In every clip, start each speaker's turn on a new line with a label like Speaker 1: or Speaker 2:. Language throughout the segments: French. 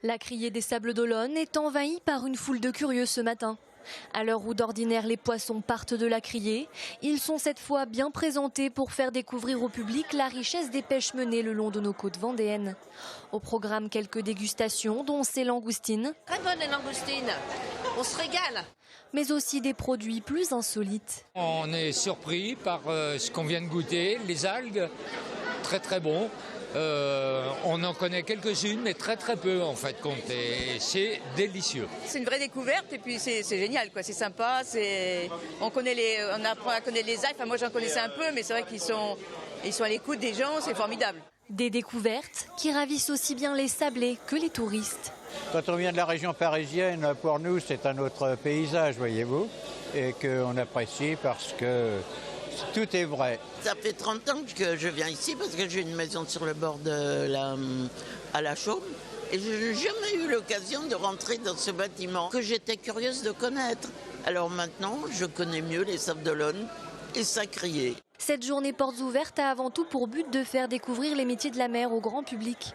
Speaker 1: La criée des Sables d'Olonne est envahie par une foule de curieux ce matin. À l'heure où d'ordinaire les poissons partent de la criée, ils sont cette fois bien présentés pour faire découvrir au public la richesse des pêches menées le long de nos côtes vendéennes. Au programme, quelques dégustations, dont ces langoustines.
Speaker 2: Très bonnes les langoustines, on se régale.
Speaker 1: Mais aussi des produits plus insolites.
Speaker 3: On est surpris par ce qu'on vient de goûter, les algues, très très bon. On en connaît quelques-unes, mais très très peu en fait compte. Et c'est délicieux.
Speaker 4: C'est une vraie découverte et puis c'est génial, quoi. C'est sympa. On apprend à connaître les algues. Enfin, moi j'en connaissais un peu, mais c'est vrai qu'ils sont à l'écoute des gens, c'est formidable.
Speaker 1: Des découvertes qui ravissent aussi bien les sablés que les touristes.
Speaker 5: Quand on vient de la région parisienne, pour nous c'est un autre paysage, voyez-vous, et qu'on apprécie parce que tout est vrai.
Speaker 6: Ça fait 30 ans que je viens ici parce que j'ai une maison sur le bord à la Chaume. Et je n'ai jamais eu l'occasion de rentrer dans ce bâtiment que j'étais curieuse de connaître. Alors maintenant, je connais mieux les Sables d'Olonne et sa criée.
Speaker 1: Cette journée portes ouvertes a avant tout pour but de faire découvrir les métiers de la mer au grand public.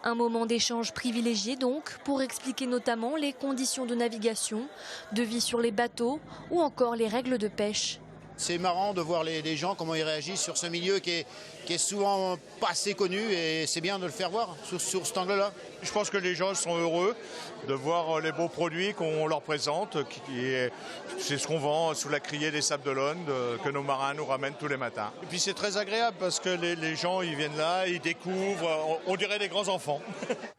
Speaker 1: Un moment d'échange privilégié donc, pour expliquer notamment les conditions de navigation, de vie sur les bateaux ou encore les règles de pêche.
Speaker 7: C'est marrant de voir les gens, comment ils réagissent sur ce milieu qui est souvent pas assez connu et c'est bien de le faire voir sur cet angle-là.
Speaker 8: Je pense que les gens sont heureux de voir les beaux produits qu'on leur présente. C'est ce qu'on vend sous la criée des Sables d'Olonne, que nos marins nous ramènent tous les matins. Et puis c'est très agréable parce que les gens ils viennent là, ils découvrent, on dirait des grands enfants.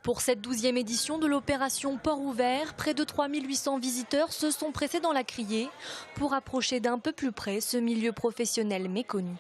Speaker 1: Pour cette 12e édition de l'opération Port Ouvert, près de 3800 visiteurs se sont pressés dans la criée pour approcher d'un peu plus près ce milieu professionnel méconnu.